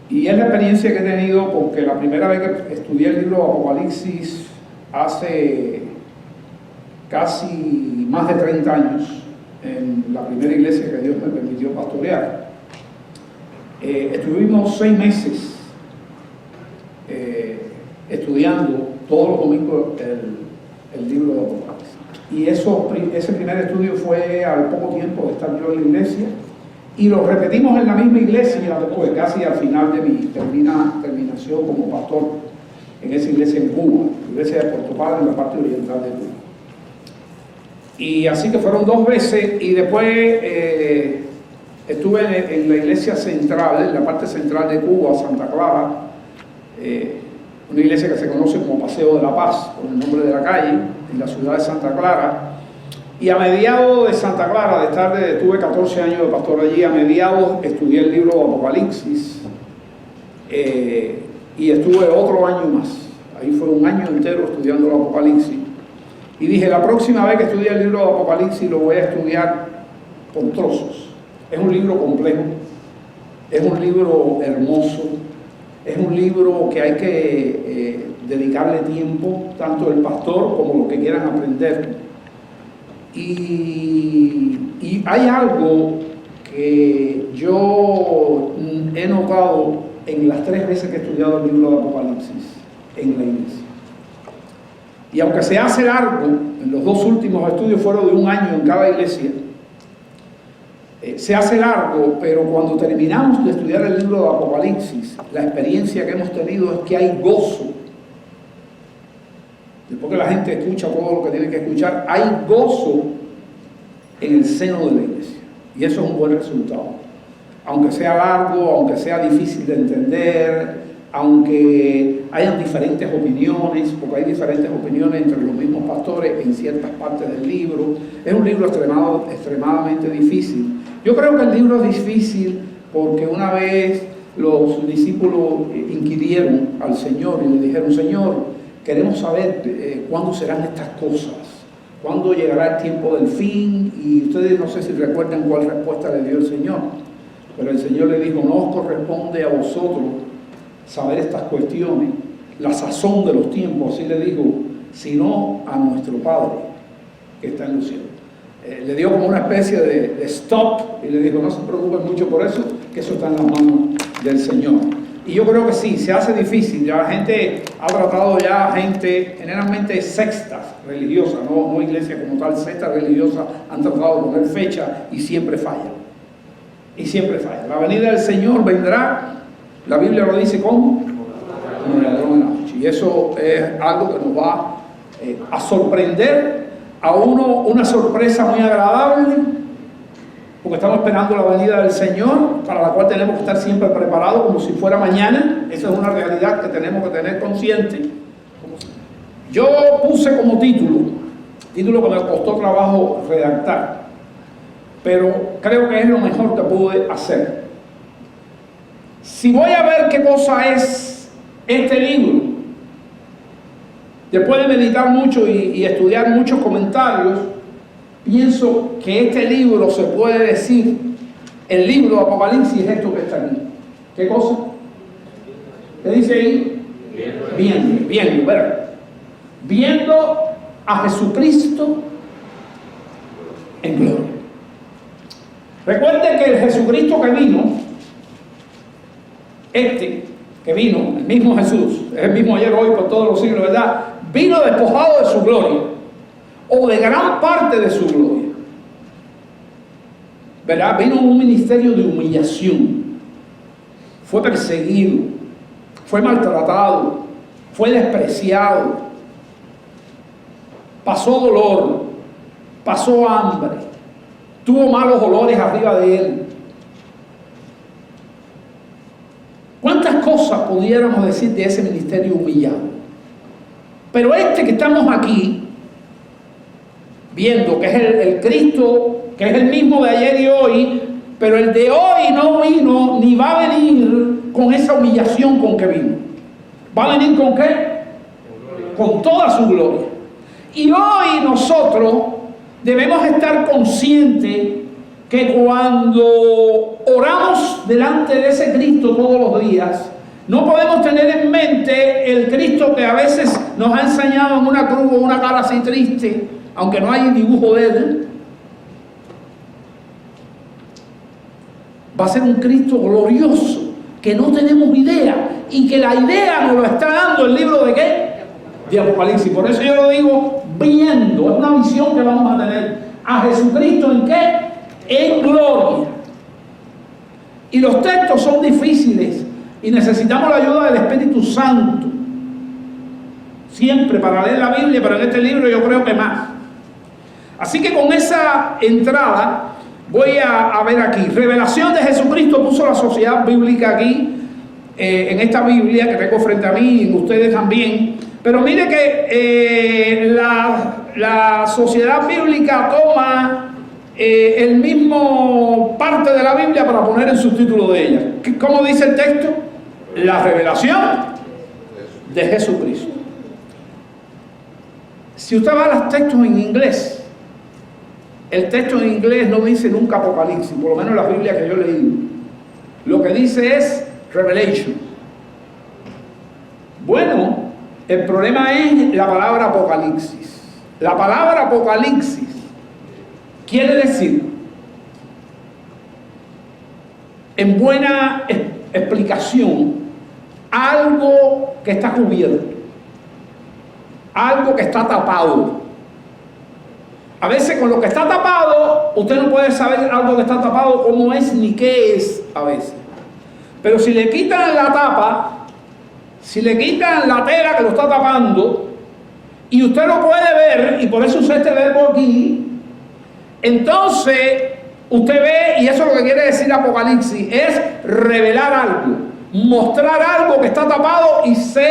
Y es la experiencia que he tenido porque la primera vez que estudié el libro de Apocalipsis hace casi más de 30 años, en la primera iglesia que Dios me permitió pastorear, estuvimos 6 meses estudiando todos los domingos el libro de Apocalipsis. Y ese primer estudio fue al poco tiempo de estar yo en la iglesia, y lo repetimos en la misma iglesia después, casi al final de mi terminación como pastor en esa iglesia en Cuba, la iglesia de Puerto Padre, en la parte oriental de Cuba. Y así que fueron 2 veces, y después estuve en la iglesia central, en la parte central de Cuba, Santa Clara, una iglesia que se conoce como Paseo de la Paz, por el nombre de la calle, en la ciudad de Santa Clara. Y a mediados de Santa Clara, tuve 14 años de pastor allí, a mediados estudié el libro de Apocalipsis, y estuve otro año más. Ahí fue un año entero estudiando el Apocalipsis. Y dije, la próxima vez que estudie el libro de Apocalipsis lo voy a estudiar por trozos. Es un libro complejo, es un libro hermoso, es un libro que hay que dedicarle tiempo, tanto el pastor como los que quieran aprender. Y hay algo que yo he notado en las 3 veces que he estudiado el libro de Apocalipsis en la iglesia. Y aunque se hace largo, en los 2 últimos estudios fueron de 1 año en cada iglesia, se hace largo, pero cuando terminamos de estudiar el libro de Apocalipsis, la experiencia que hemos tenido es que hay gozo. Después que la gente escucha todo lo que tiene que escuchar, hay gozo en el seno de la iglesia. Y eso es un buen resultado. Aunque sea largo, aunque sea difícil de entender, aunque hayan diferentes opiniones, porque hay diferentes opiniones entre los mismos pastores en ciertas partes del libro, es un libro extremadamente difícil. Yo creo que el libro es difícil porque una vez los discípulos inquirieron al Señor y le dijeron, Señor, queremos saber cuándo serán estas cosas, cuándo llegará el tiempo del fin, y ustedes no sé si recuerdan cuál respuesta le dio el Señor, pero el Señor le dijo, no os corresponde a vosotros saber estas cuestiones, la sazón de los tiempos, así le dijo, sino a nuestro Padre que está en los cielos. Le dio como una especie de stop y le dijo, no se preocupen mucho por eso, que eso está en las manos del Señor. Y yo creo que sí, se hace difícil. Ya la gente ha tratado, generalmente sectas religiosas, no iglesias como tal, sectas religiosas han tratado de poner fecha y siempre falla. Y siempre falla. La venida del Señor vendrá, la Biblia lo dice como el ladrón en la noche. Y eso es algo que nos va a sorprender a uno, una sorpresa muy agradable, porque estamos esperando la venida del Señor, para la cual tenemos que estar siempre preparados como si fuera mañana. Esa es una realidad que tenemos que tener consciente. Yo puse como título que me costó trabajo redactar, pero creo que es lo mejor que pude hacer. Si voy a ver qué cosa es este libro, después de meditar mucho y estudiar muchos comentarios, pienso que este libro se puede decir, el libro de Apocalipsis es esto que está aquí. ¿Qué cosa? ¿Qué dice ahí? Viendo a Jesucristo en gloria. Recuerde que el Jesucristo que vino, el mismo Jesús, es el mismo ayer, hoy, por todos los siglos, ¿verdad? Vino despojado de su gloria, o de gran parte de su gloria, ¿verdad? Vino un ministerio de humillación, fue perseguido, fue maltratado, fue despreciado, pasó dolor, pasó hambre, tuvo malos olores arriba de él. ¿Cuántas cosas pudiéramos decir de ese ministerio humillado? Pero este que estamos aquí viendo, que es el Cristo, que es el mismo de ayer y hoy, pero el de hoy no vino ni va a venir con esa humillación con que vino. ¿Va a venir con qué? Con toda su gloria. Y hoy nosotros debemos estar conscientes que cuando oramos delante de ese Cristo todos los días, no podemos tener en mente el Cristo que a veces nos ha enseñado en una cruz o una cara así triste, aunque no hay dibujo de él. Va a ser un Cristo glorioso, que no tenemos idea, y que la idea nos lo está dando el libro de ¿qué? De Apocalipsis. Por eso yo lo digo viendo, es una visión que vamos a tener a Jesucristo ¿en qué? En gloria. Y los textos son difíciles y necesitamos la ayuda del Espíritu Santo siempre para leer la Biblia, pero en este libro yo creo que más. Así que con esa entrada voy a ver aquí, revelación de Jesucristo. Puso la sociedad bíblica aquí, en esta Biblia que tengo frente a mí y ustedes también. Pero mire que la sociedad bíblica toma el mismo parte de la Biblia para poner el subtítulo de ella. ¿Cómo dice el texto? La revelación de Jesucristo. Si usted va a los textos en inglés, el texto en inglés no dice nunca Apocalipsis, por lo menos en la Biblia que yo he leído. Lo que dice es Revelation. Bueno, el problema es la palabra Apocalipsis. La palabra Apocalipsis quiere decir, en buena explicación, algo que está cubierto, algo que está tapado. A veces con lo que está tapado, usted no puede saber algo que está tapado cómo es ni qué es a veces. Pero si le quitan la tapa, si le quitan la tela que lo está tapando, y usted lo puede ver, y por eso usa este verbo aquí, entonces usted ve, y eso es lo que quiere decir Apocalipsis, es revelar algo, mostrar algo que está tapado y se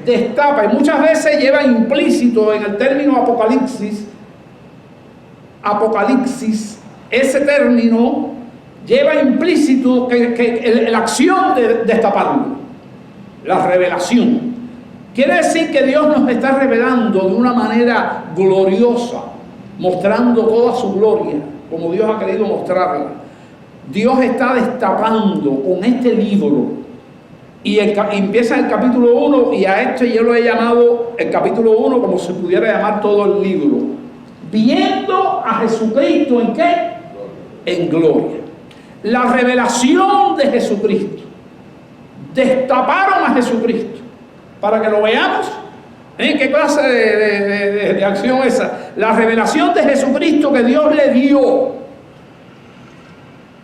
destapa. Y muchas veces lleva implícito en el término Apocalipsis, ese término lleva implícito que la acción de destaparlo, la revelación. Quiere decir que Dios nos está revelando de una manera gloriosa, mostrando toda su gloria, como Dios ha querido mostrarla. Dios está destapando con este libro, y empieza el capítulo 1, y a este yo lo he llamado el capítulo 1 como se pudiera llamar todo el libro. Viendo a Jesucristo ¿en qué? En gloria. La revelación de Jesucristo. Destaparon a Jesucristo para que lo veamos. ¿Qué clase de acción es esa? La revelación de Jesucristo que Dios le dio.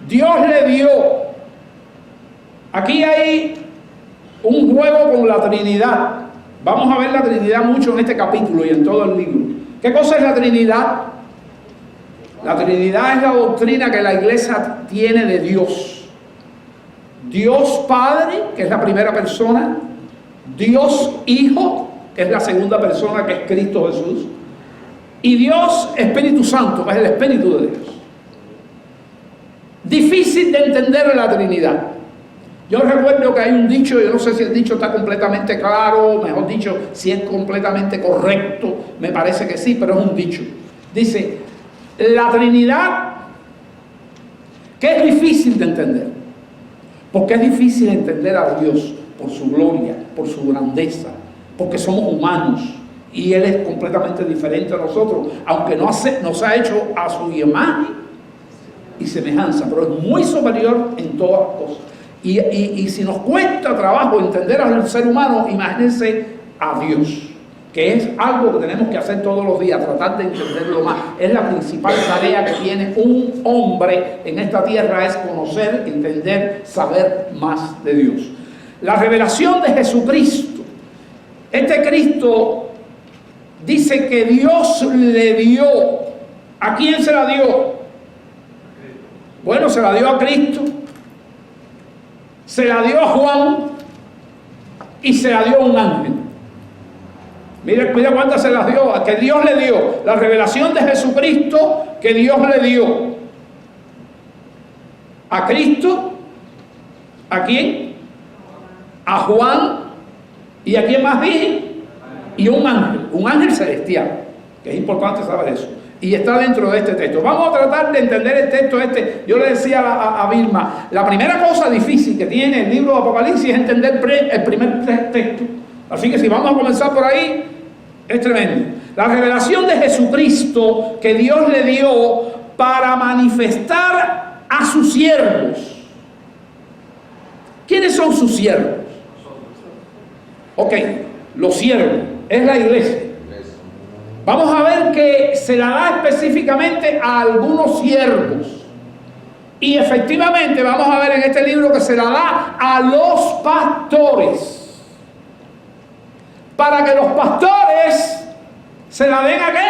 Dios le dio. Aquí hay un juego con la Trinidad. Vamos a ver la Trinidad mucho en este capítulo y en todo el libro. ¿Qué cosa es la Trinidad? La Trinidad es la doctrina que la iglesia tiene de Dios. Dios Padre, que es la primera persona. Dios Hijo, que es la segunda persona, que es Cristo Jesús. Y Dios Espíritu Santo, que es el Espíritu de Dios. Difícil de entender la Trinidad. Yo recuerdo que hay un dicho, yo no sé si el dicho está completamente claro, mejor dicho, si es completamente correcto, me parece que sí, pero es un dicho. Dice, la Trinidad, que es difícil de entender, porque es difícil entender a Dios por su gloria, por su grandeza, porque somos humanos y Él es completamente diferente a nosotros, aunque nos ha hecho a su imagen y semejanza, pero es muy superior en todas las cosas. Y si nos cuesta trabajo entender al ser humano, imagínense a Dios, que es algo que tenemos que hacer todos los días, tratar de entenderlo más. Es la principal tarea que tiene un hombre en esta tierra, es conocer, entender, saber más de Dios. La revelación de Jesucristo. Este Cristo dice que Dios le dio. ¿A quién se la dio? Bueno, se la dio a Cristo, se la dio a Juan y se la dio a un ángel. Mira cuántas se las dio, que Dios le dio. La revelación de Jesucristo que Dios le dio a Cristo. ¿A quién? A Juan. ¿Y a quién más dije? Y un ángel celestial, que es importante saber eso. y está dentro de este texto. Vamos a tratar de entender el texto este. Yo le decía a Vilma, la primera cosa difícil que tiene el libro de Apocalipsis es entender el primer texto. Así que si vamos a comenzar por ahí, es tremendo. La revelación de Jesucristo que Dios le dio para manifestar a sus siervos. ¿Quiénes son sus siervos? Ok, los siervos, es la iglesia. Vamos a ver que se la da específicamente a algunos siervos. Y efectivamente vamos a ver en este libro que se la da a los pastores. Para que los pastores se la den a qué?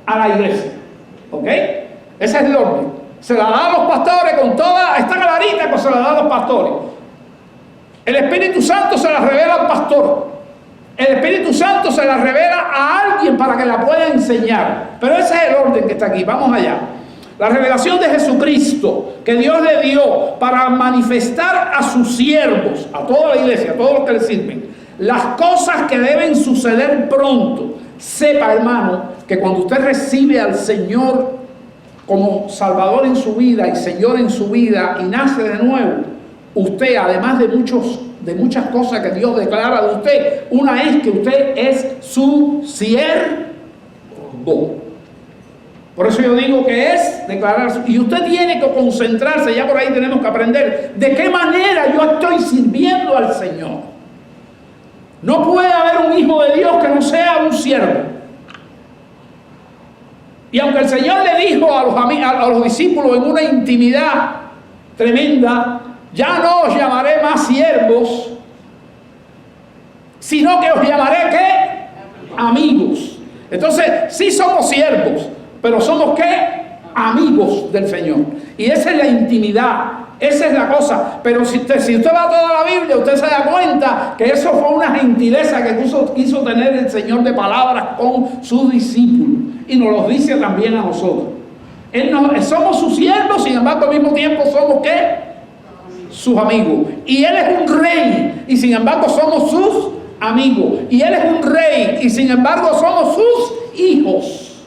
A la iglesia. ¿Ok? Ese es el orden. Se la da a los pastores con toda, está clarita, pues se la da a los pastores. El Espíritu Santo se la revela al pastor. El Espíritu Santo se la revela a alguien para que la pueda enseñar. Pero ese es el orden que está aquí. Vamos allá. La revelación de Jesucristo que Dios le dio para manifestar a sus siervos, a toda la iglesia, a todos los que le sirven, las cosas que deben suceder pronto. Sepa, hermano, que cuando usted recibe al Señor como Salvador en su vida y Señor en su vida y nace de nuevo, usted, además de muchas cosas que Dios declara de usted, una es que usted es su siervo. Por eso yo digo que es declarar, y usted tiene que concentrarse, ya por ahí tenemos que aprender de qué manera yo estoy sirviendo al Señor. No puede haber un hijo de Dios que no sea un siervo. Y aunque el Señor le dijo a los discípulos en una intimidad tremenda, ya no os llamaré más siervos, sino que os llamaré ¿qué? Amigos. Entonces, sí somos siervos, pero somos ¿qué? Amigos del Señor. Y esa es la intimidad, esa es la cosa. Pero si usted va a toda la Biblia, usted se da cuenta que eso fue una gentileza que quiso tener el Señor de palabras con sus discípulos. Y nos lo dice también a nosotros. Somos sus siervos, sin embargo al mismo tiempo somos ¿qué? Sus amigos. Y Él es un rey, y sin embargo somos sus amigos. Y Él es un rey, y sin embargo somos sus hijos.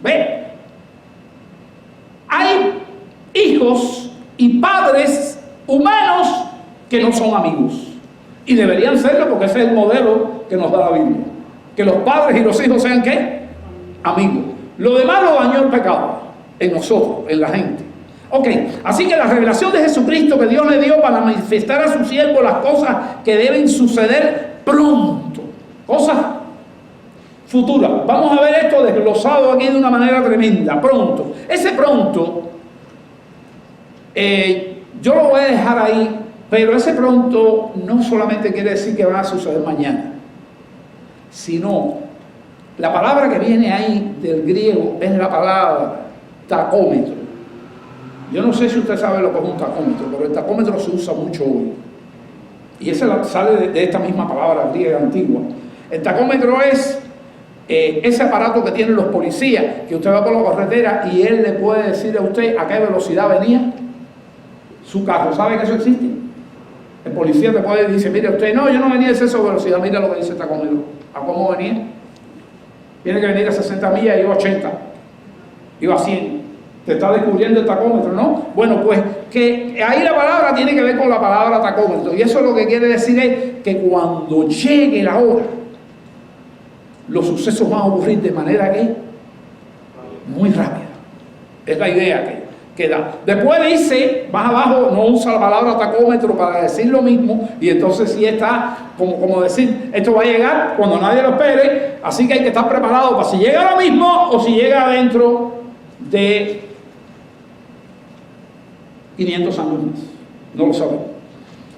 ¿Ve? Hay hijos y padres humanos que no son amigos. Y deberían serlo porque ese es el modelo que nos da la Biblia. Que los padres y los hijos sean ¿qué? Amigos. Lo demás lo dañó el pecado en nosotros, en la gente. Ok, así que la revelación de Jesucristo que Dios le dio para manifestar a su siervo las cosas que deben suceder pronto. Cosas futuras. Vamos a ver esto desglosado aquí de una manera tremenda. Pronto. Ese pronto, yo lo voy a dejar ahí, pero ese pronto no solamente quiere decir que va a suceder mañana, sino la palabra que viene ahí del griego es la palabra tacómetro. Yo no sé si usted sabe lo que es un tacómetro, pero el tacómetro se usa mucho hoy. Y ese sale de esta misma palabra griega antigua. El tacómetro es ese aparato que tienen los policías, que usted va por la carretera y él le puede decir a usted a qué velocidad venía su carro. ¿Sabe que eso existe? El policía te puede decir, mire usted, no, yo no venía a exceso de velocidad, mira lo que dice el tacómetro. ¿A cómo venía? Tiene que venir a 60 millas y iba a 80, iba a 100. Te está descubriendo el tacómetro, ¿no? Bueno, pues que ahí la palabra tiene que ver con la palabra tacómetro. Y eso lo que quiere decir es que cuando llegue la hora, los sucesos van a ocurrir de manera que muy rápida. Es la idea que da. Después dice, más abajo, no usa la palabra tacómetro para decir lo mismo, y entonces sí está como decir, esto va a llegar cuando nadie lo espere, así que hay que estar preparado para si llega lo mismo o si llega dentro de 500 años más. No lo sabemos.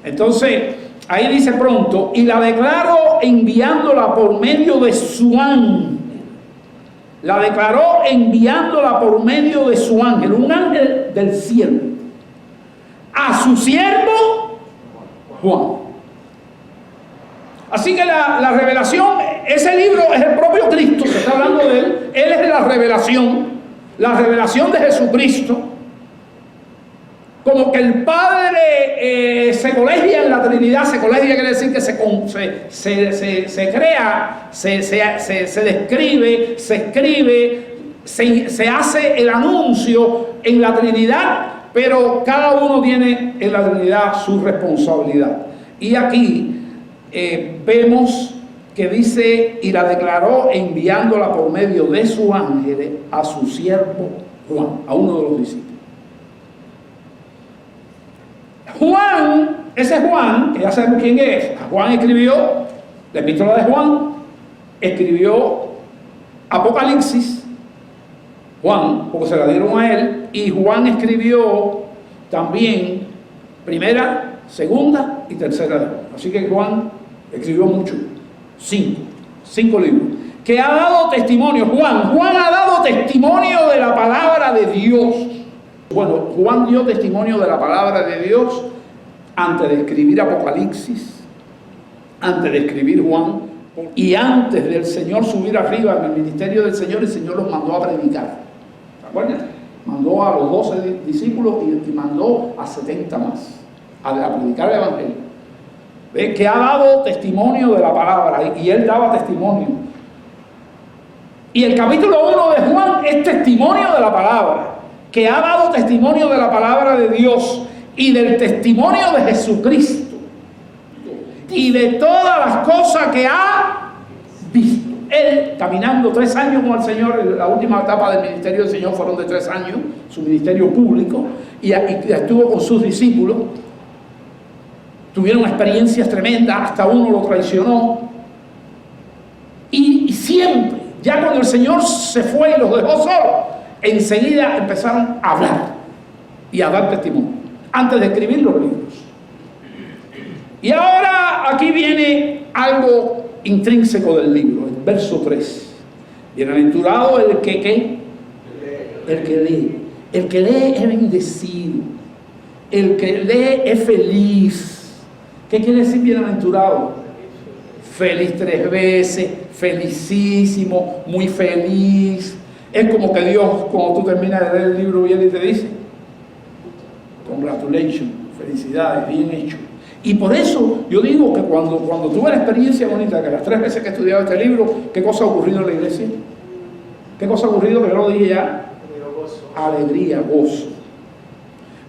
Entonces, ahí dice pronto, y la declaró enviándola por medio de su ángel. La declaró enviándola por medio de su ángel, un ángel del cielo, a su siervo Juan. Así que la revelación, ese libro es el propio Cristo, se está hablando de él. Él es la revelación de Jesucristo, como que el Padre se colegia en la Trinidad. Se colegia quiere decir que se crea, se describe, se escribe, se hace el anuncio en la Trinidad, pero cada uno tiene en la Trinidad su responsabilidad. Y aquí vemos que dice, y la declaró enviándola por medio de su ángel a su siervo Juan, a uno de los discípulos. Juan, ese Juan, que ya sabemos quién es. Juan escribió la epístola de Juan, escribió Apocalipsis, Juan, porque se la dieron a él, y Juan escribió también Primera, Segunda y Tercera de Juan. Así que Juan escribió mucho, cinco libros, que ha dado testimonio. Juan ha dado testimonio de la palabra de Dios. Bueno, Juan dio testimonio de la palabra de Dios antes de escribir Apocalipsis, antes de escribir Juan, y antes del Señor subir arriba en el ministerio del Señor. El Señor los mandó a predicar. ¿Se acuerdan? Mandó a los 12 discípulos y mandó a 70 más a predicar el Evangelio. ¿Ves? Que ha dado testimonio de la palabra, y él daba testimonio. Y el capítulo 1 de Juan es testimonio de la palabra, que ha dado testimonio de la palabra de Dios y del testimonio de Jesucristo y de todas las cosas que ha visto. Él caminando 3 años con el Señor, la última etapa del ministerio del Señor fueron de 3 años, su ministerio público, y estuvo con sus discípulos. Tuvieron experiencias tremendas, hasta uno lo traicionó. Y siempre, ya cuando el Señor se fue y los dejó solos, enseguida empezaron a hablar y a dar testimonio, antes de escribir los libros. Y ahora aquí viene algo intrínseco del libro, el verso 3. Bienaventurado el que ¿qué? El que lee. El que lee es bendecido. El que lee es feliz. ¿Qué quiere decir bienaventurado? Feliz 3 veces, felicísimo, muy feliz. Es como que Dios, cuando tú terminas de leer el libro, viene y te dice: congratulations, felicidades, bien hecho. Y por eso yo digo que cuando tuve la experiencia bonita, que las 3 veces que he estudiado este libro, ¿qué cosa ha ocurrido en la iglesia? ¿Qué cosa ha ocurrido? Que yo lo dije ya. Alegría, gozo.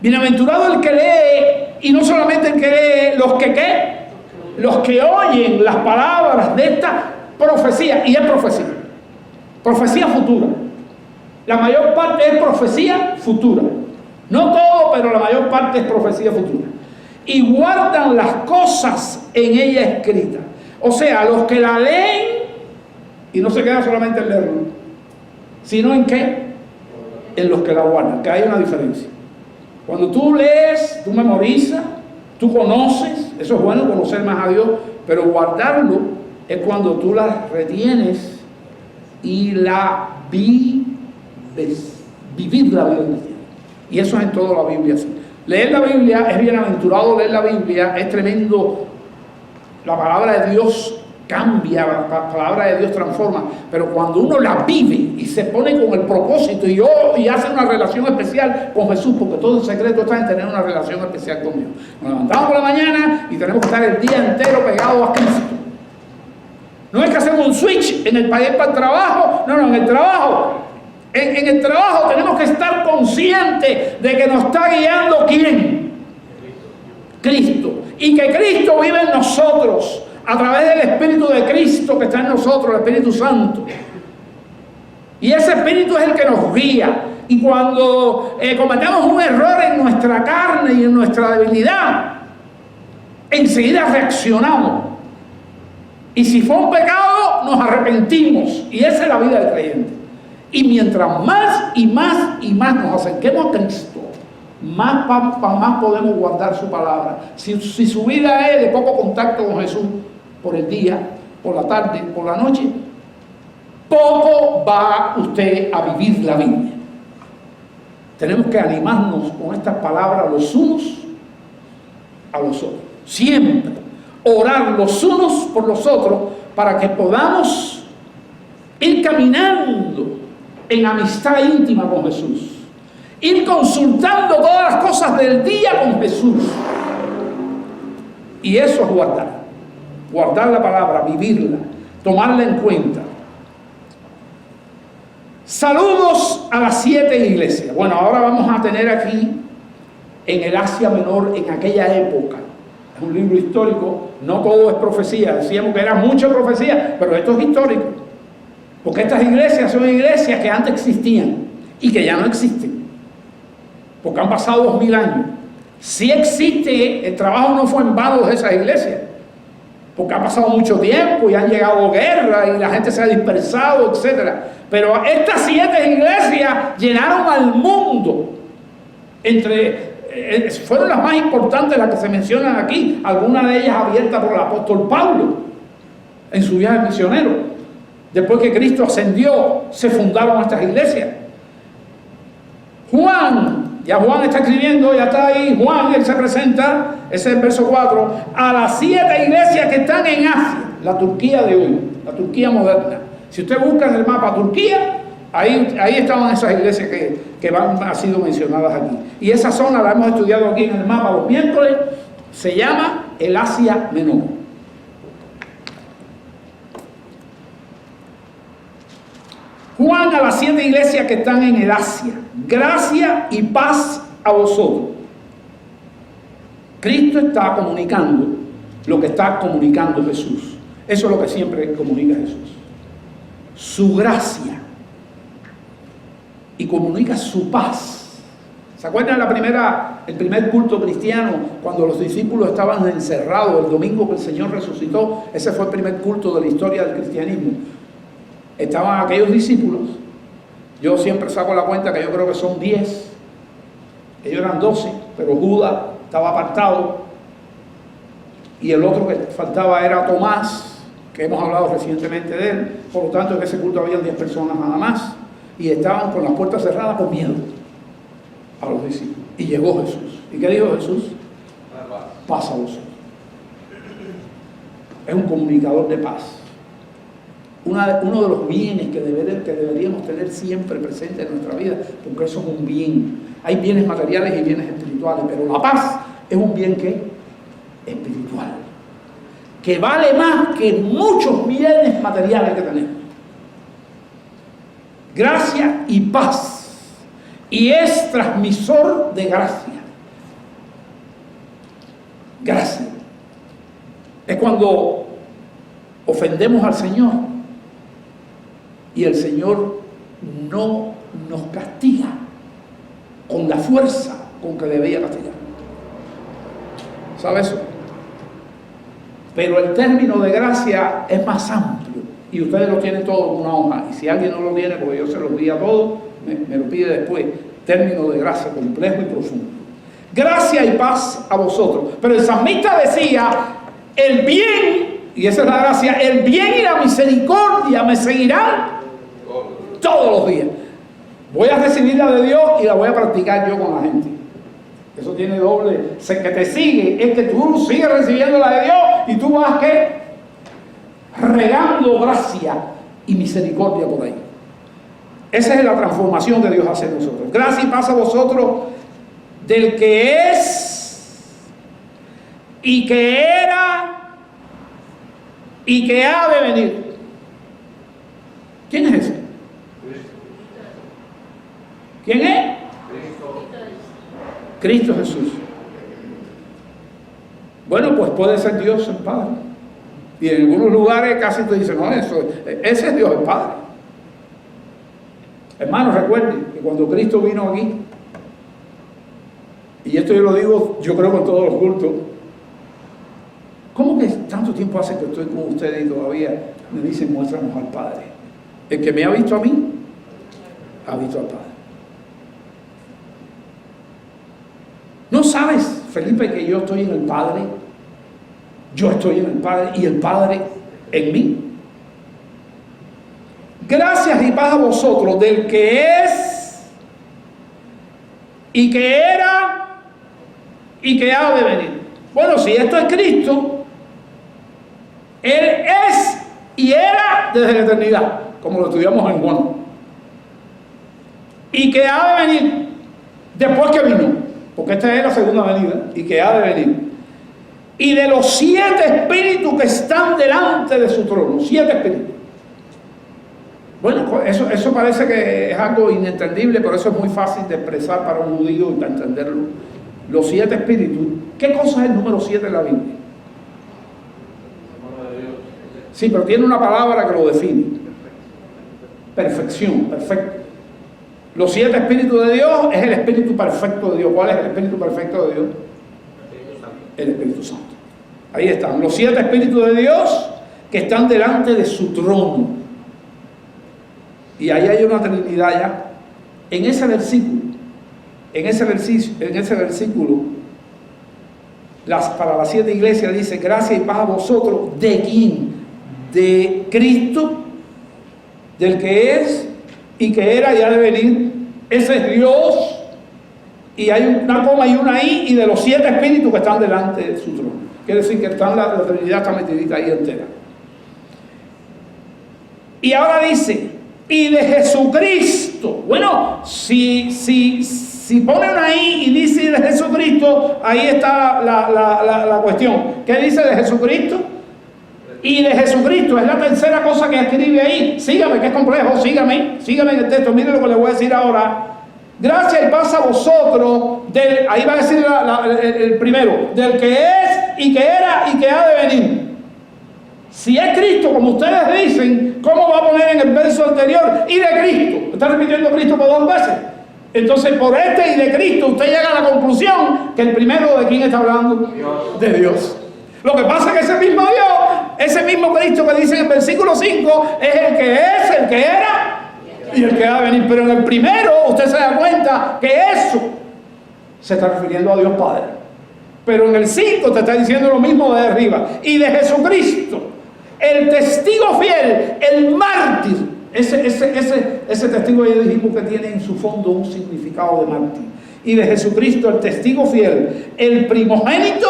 Bienaventurado el que lee, y no solamente el que lee, los que ¿qué? Los que oyen las palabras de esta profecía, y es profecía futura. La mayor parte es profecía futura. No todo, pero la mayor parte es profecía futura. Y guardan las cosas en ella escritas. O sea, los que la leen, y no se queda solamente en leerlo, sino en qué, en los que la guardan, que hay una diferencia. Cuando tú lees, tú memorizas, tú conoces, eso es bueno, conocer más a Dios, pero guardarlo es cuando tú la retienes y la vives, vivir la vida. Y eso es en toda la Biblia. Leer la Biblia es bienaventurado, leer la Biblia es tremendo. La palabra de Dios cambia, la palabra de Dios transforma, pero cuando uno la vive y se pone con el propósito y hace una relación especial con Jesús, porque todo el secreto está en tener una relación especial con Dios. Nos levantamos por la mañana y tenemos que estar el día entero pegados a Cristo. No es que hacemos un switch en el para el trabajo, no, en el trabajo. En el trabajo tenemos que estar conscientes de que nos está guiando ¿quién? Cristo. Y que Cristo vive en nosotros a través del Espíritu de Cristo que está en nosotros, el Espíritu Santo. Y ese Espíritu es el que nos guía. Y cuando cometemos un error en nuestra carne y en nuestra debilidad, enseguida reaccionamos. Y si fue un pecado, nos arrepentimos. Y esa es la vida del creyente. Y mientras más y más y más nos acerquemos a Cristo, más podemos guardar su palabra. Si su vida es de poco contacto con Jesús, por el día, por la tarde, por la noche, poco va usted a vivir la Biblia. Tenemos que animarnos con estas palabras los unos a los otros. Siempre orar los unos por los otros para que podamos ir caminando en amistad íntima con Jesús Ir consultando todas las cosas del día con Jesús. Y eso es guardar. Guardar la palabra, vivirla, tomarla en cuenta. Saludos a las 7 iglesias. Bueno, ahora vamos a tener aquí en el Asia Menor, en aquella época. Es un libro histórico, no todo es profecía. Decíamos que era mucha profecía, pero esto es histórico. Porque estas iglesias son iglesias que antes existían y que ya no existen. Porque han pasado 2000 años. Si existe, el trabajo no fue en vano de esas iglesias. Porque ha pasado mucho tiempo y han llegado guerras y la gente se ha dispersado, etc. Pero estas 7 iglesias llenaron al mundo. Fueron las más importantes, las que se mencionan aquí. Algunas de ellas abiertas por el apóstol Pablo en su viaje misionero. Después que Cristo ascendió, se fundaron estas iglesias. Juan está escribiendo, ya está ahí. Juan, él se presenta, ese es el verso 4, a las 7 iglesias que están en Asia, la Turquía de hoy, la Turquía moderna. Si usted busca en el mapa Turquía, ahí estaban esas iglesias que han sido mencionadas aquí. Y esa zona la hemos estudiado aquí en el mapa los miércoles, se llama el Asia Menor. Juan a las 7 iglesias que están en el Asia. Gracia y paz a vosotros. Cristo está comunicando lo que está comunicando Jesús. Eso es lo que siempre comunica Jesús. Su gracia. Y comunica su paz. ¿Se acuerdan el primer culto cristiano, cuando los discípulos estaban encerrados el domingo que el Señor resucitó? Ese fue el primer culto de la historia del cristianismo. Estaban aquellos discípulos. Yo siempre saco la cuenta que yo creo que son 10. Ellos eran 12, pero Judas estaba apartado. Y el otro que faltaba era Tomás, que hemos hablado recientemente de él. Por lo tanto, en ese culto había 10 personas nada más. Y estaban con las puertas cerradas con miedo a los discípulos. Y llegó Jesús. ¿Y qué dijo Jesús? Paz a vosotros. Es un comunicador de paz. Uno de los bienes que deberíamos tener siempre presente en nuestra vida, porque eso es un bien. Hay bienes materiales y bienes espirituales, pero la paz es un bien espiritual, que vale más que muchos bienes materiales que tenemos. Gracia y paz, y es transmisor de gracia. Gracia es cuando ofendemos al Señor y el Señor no nos castiga con la fuerza con que debía castigar. ¿Sabe eso? Pero el término de gracia es más amplio y ustedes lo tienen todo en una hoja. Y si alguien no lo tiene, porque yo se lo di a todos, me lo pide después. Término de gracia complejo y profundo. Gracia y paz a vosotros. Pero el salmista decía, el bien, y esa es la gracia, el bien y la misericordia me seguirán todos los días. Voy a recibir la de Dios y la voy a practicar yo con la gente. Eso tiene doble. Que te sigue es que tú sigues recibiendo la de Dios y tú vas regando gracia y misericordia por ahí. Esa es la transformación que Dios hace en nosotros. Gracia y paz a vosotros del que es y que era y que ha de venir. ¿Quién es ese? ¿Quién es? Cristo Jesús. Bueno, pues puede ser Dios el Padre. Y en algunos lugares casi te dicen, no, ese es Dios el Padre. Hermanos, recuerden que cuando Cristo vino aquí, y esto yo lo digo, yo creo con todos los cultos, ¿cómo que tanto tiempo hace que estoy con ustedes y todavía me dicen, muéstranos al Padre? El que me ha visto a mí, ha visto al Padre. ¿No sabes, Felipe, que yo estoy en el Padre? Yo estoy en el Padre y el Padre en mí. Gracias y paz a vosotros del que es y que era y que ha de venir. Bueno, si esto es Cristo, Él es y era desde la eternidad, como lo estudiamos en Juan. Y que ha de venir. después que vino, porque esta es la segunda venida y que ha de venir, y de los 7 espíritus que están delante de su trono. 7 espíritus. Bueno, eso parece que es algo inentendible, pero eso es muy fácil de expresar para un judío y para entenderlo. Los 7 espíritus. ¿Qué cosa es el número 7 en la Biblia? Sí, pero tiene una palabra que lo define. Perfección, perfecto. Los 7 espíritus de Dios es el espíritu perfecto de Dios. ¿Cuál es el espíritu perfecto de Dios? El Espíritu Santo. Ahí están, los 7 espíritus de Dios que están delante de su trono. Y ahí hay una trinidad ya. En ese versículo, para las 7 iglesias dice: gracia y paz a vosotros. ¿De quién? De Cristo, del que es y que era y ha de venir. Ese es Dios. Y hay una coma y una I, y de los 7 espíritus que están delante de su trono. Quiere decir que la Trinidad está metidita ahí entera. Y ahora dice: y de Jesucristo. Bueno, si pone una I y dice de Jesucristo, ahí está la cuestión. ¿Qué dice de Jesucristo? Y de Jesucristo, es la tercera cosa que escribe ahí. Sígame, que es complejo, sígame en el texto. Mire lo que le voy a decir ahora. Gracia y paz a vosotros, ahí va a decir el primero, del que es y que era y que ha de venir. Si es Cristo, como ustedes dicen, ¿cómo va a poner en el verso anterior y de Cristo? Está repitiendo Cristo por 2 veces. Entonces, por este y de Cristo, usted llega a la conclusión que el primero, ¿de quién está hablando? Dios. De Dios. Lo que pasa es que ese mismo Dios, ese mismo Cristo que dice en el versículo 5, es el que es, el que era y el que va a venir. Pero en el primero usted se da cuenta que eso se está refiriendo a Dios Padre. Pero en el 5 te está diciendo lo mismo de arriba. Y de Jesucristo, el testigo fiel, el mártir. Ese testigo ya dijimos que tiene en su fondo un significado de mártir. Y de Jesucristo, el testigo fiel, el primogénito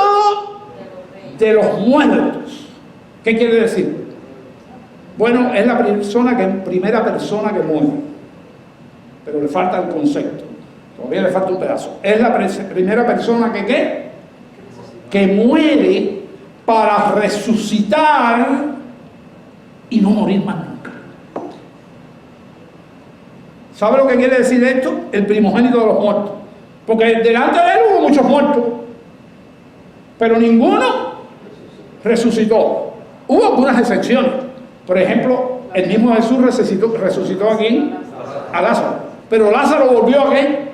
de los muertos. ¿Qué quiere decir? Bueno, es la primera persona que muere, pero le falta el concepto, todavía le falta un pedazo. Es la primera persona que ¿qué? Que muere para resucitar y no morir más nunca. ¿Sabe lo que quiere decir esto? El primogénito de los muertos. Porque delante de él hubo muchos muertos, pero ninguno resucitó. Hubo algunas excepciones. Por ejemplo, el mismo Jesús resucitó aquí a Lázaro. Pero Lázaro volvió a ¿qué?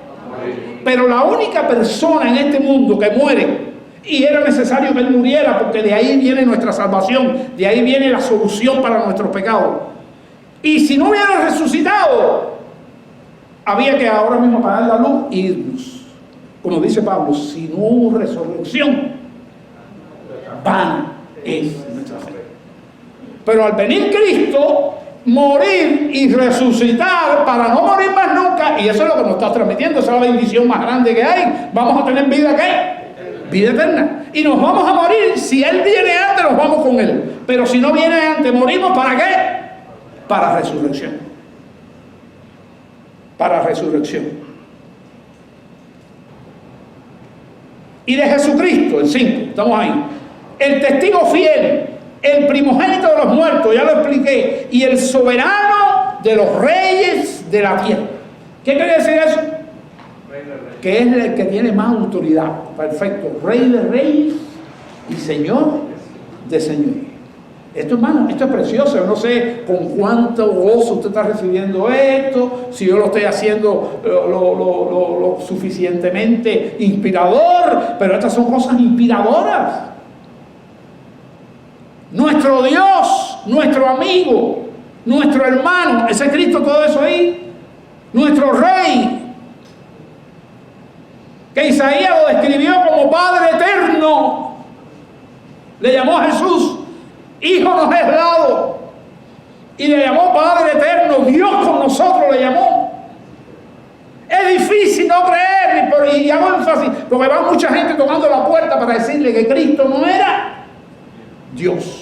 Pero la única persona en este mundo que muere, y era necesario que él muriera, porque de ahí viene nuestra salvación, de ahí viene la solución para nuestros pecados. Y si no hubiera resucitado, había que ahora mismo apagar la luz e irnos. Como dice Pablo, si no hubo resurrección, vana es nuestra fe. Pero al venir Cristo, morir y resucitar para no morir más nunca, y eso es lo que nos está transmitiendo, esa es la bendición más grande que hay. Vamos a tener vida, ¿qué? Vida eterna. Y nos vamos a morir. Si Él viene antes, nos vamos con Él. Pero si no viene antes, morimos ¿para qué? Para resurrección. Para resurrección. Y de Jesucristo, el 5, estamos ahí. El testigo fiel, el primogénito de los muertos, ya lo expliqué, y el soberano de los reyes de la tierra. ¿Qué quiere decir eso? Que es el que tiene más autoridad. Perfecto. Rey de reyes y Señor de señores. Esto, hermano, esto es precioso. Yo no sé con cuánto gozo usted está recibiendo esto, si yo lo estoy haciendo lo suficientemente inspirador, pero estas son cosas inspiradoras. Nuestro Dios, nuestro amigo, nuestro hermano, ese Cristo, todo eso ahí, nuestro Rey, que Isaías lo describió como Padre eterno, le llamó a Jesús Hijo nos es dado, y le llamó Padre eterno. Dios con nosotros le llamó. Es difícil no creer, y hago énfasis, porque va mucha gente tocando la puerta para decirle que Cristo no era Dios.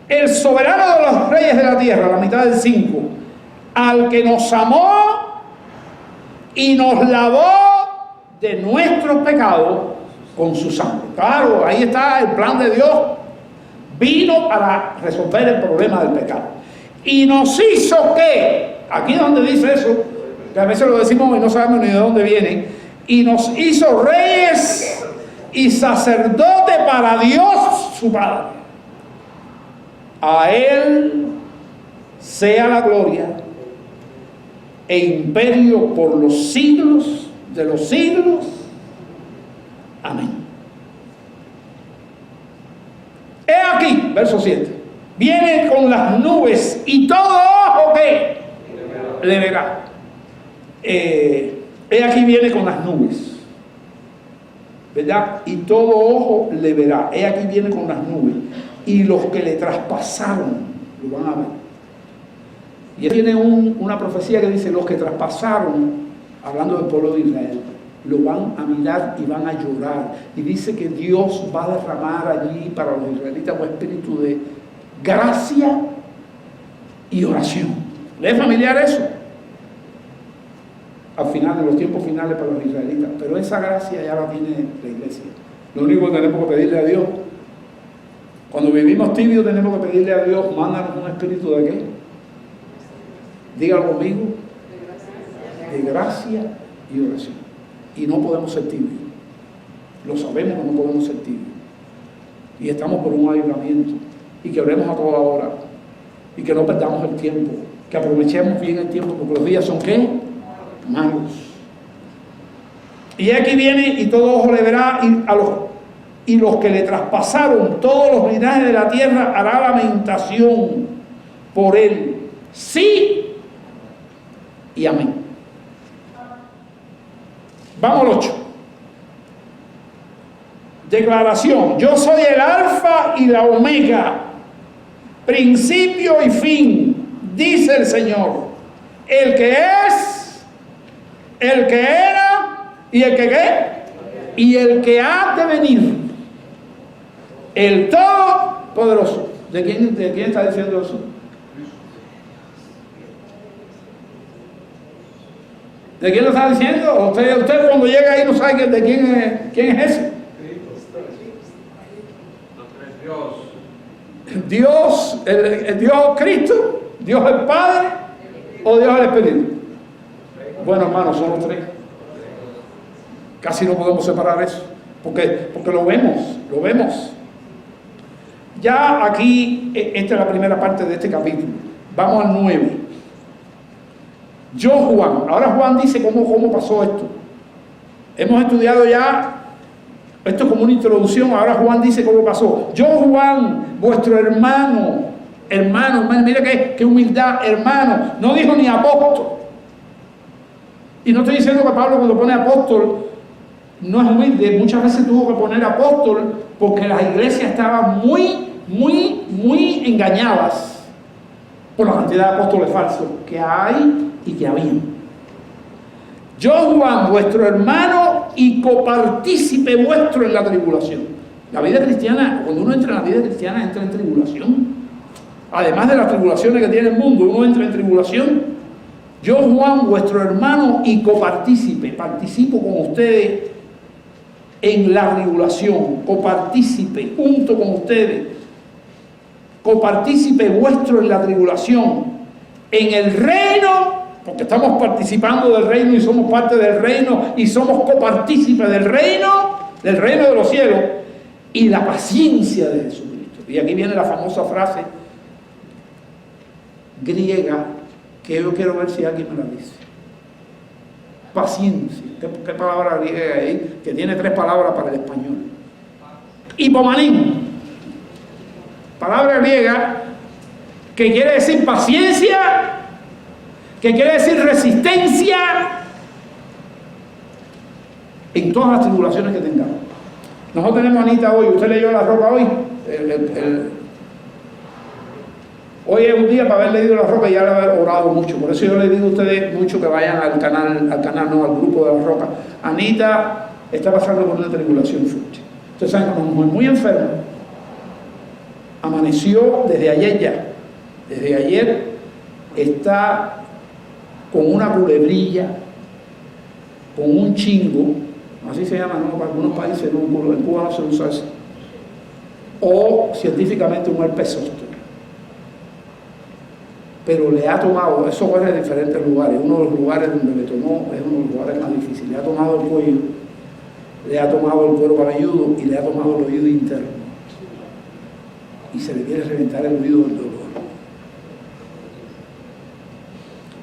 El soberano de los reyes de la tierra, la mitad del 5, al que nos amó y nos lavó de nuestros pecados con su sangre. Claro, ahí está el plan de Dios. Vino para resolver el problema del pecado. Y nos hizo ¿qué? Aquí es donde dice eso, que a veces lo decimos y no sabemos ni de dónde viene. Y nos hizo reyes y sacerdotes para Dios su Padre. A Él sea la gloria e imperio por los siglos de los siglos. Amén. He aquí, verso 7. Viene con las nubes y todo ojo que le verá. He aquí viene con las nubes, ¿verdad? Y todo ojo le verá. He aquí viene con las nubes. Y los que le traspasaron lo van a ver. Y tiene una profecía que dice: los que traspasaron, hablando del pueblo de Israel, lo van a mirar y van a llorar. Y dice que Dios va a derramar allí para los israelitas un espíritu de gracia y oración. ¿Le es familiar eso? Al final, en los tiempos finales para los israelitas. Pero esa gracia ya la tiene la iglesia. Lo único que tenemos que pedirle a Dios, cuando vivimos tibios, tenemos que pedirle a Dios: mándanos un espíritu de qué. Dígalo conmigo: de gracia y oración. Y no podemos ser tibios. Lo sabemos que no podemos ser tibios. Y estamos por un avivamiento. Y que oremos a toda hora. Y que no perdamos el tiempo. Que aprovechemos bien el tiempo, porque los días son ¿qué? Malos. Y aquí viene y todo ojo le verá, y los que le traspasaron, todos los linajes de la tierra, hará lamentación por él. Sí y amén. Vamos al 8. Declaración: yo soy el alfa y la omega, principio y fin, dice el Señor, el que es, el que era y el que ¿qué? Y el que ha de venir, el Todopoderoso. ¿De quién está diciendo eso? ¿De quién lo está diciendo? Usted cuando llega ahí no sabe de quién es ese. Dios, el Dios Cristo, Dios el Padre o Dios el Espíritu. Bueno, hermanos, son los tres. Casi no podemos separar eso, porque lo vemos. Ya aquí, esta es la primera parte de este capítulo. Vamos al 9. Yo, Juan. Ahora Juan dice cómo pasó esto. Hemos estudiado ya, esto es como una introducción. Ahora Juan dice cómo pasó. Yo, Juan, vuestro hermano, mira qué humildad, hermano. No dijo ni apóstol. Y no estoy diciendo que Pablo, cuando pone apóstol, no es humilde. Muchas veces tuvo que poner apóstol porque las iglesias estaban muy engañadas por la cantidad de apóstoles falsos que hay y que había. Yo, Juan, vuestro hermano y copartícipe vuestro en la tribulación. La vida cristiana, cuando uno entra en la vida cristiana, entra en tribulación. Además de las tribulaciones que tiene el mundo, uno entra en tribulación. Yo, Juan, vuestro hermano y copartícipe, participo con ustedes en la tribulación, copartícipe junto con ustedes, copartícipe vuestro en la tribulación, en el reino, porque estamos participando del reino y somos parte del reino y somos copartícipes del reino de los cielos, y la paciencia de Jesucristo. Y aquí viene la famosa frase griega que yo quiero ver si alguien me la dice. Paciencia. ¿Qué palabra griega hay ahí? Que tiene 3 palabras para el español. Hipomanín. Palabra griega que quiere decir paciencia, que quiere decir resistencia en todas las tribulaciones que tengamos. Nosotros tenemos a Anita hoy. ¿Usted leyó La Roca hoy? Hoy es un día para haber leído La Roca y ya le haber orado mucho. Por eso yo le digo a ustedes mucho que vayan al grupo de La Roca. Anita está pasando por una tribulación fuerte. Ustedes saben que una mujer muy enferma. Amaneció desde ayer ya. Desde ayer está con una culebrilla, con un chingo, así se llama, ¿no? Para algunos países, ¿no? En Cuba no se usa eso, o científicamente un herpes zóster. Pero le ha tomado, eso fue de diferentes lugares, uno de los lugares donde le tomó es uno de los lugares más difíciles, le ha tomado el cuello, le ha tomado el cuero cabelludo y le ha tomado el oído interno, y se le quiere reventar el oído del dolor.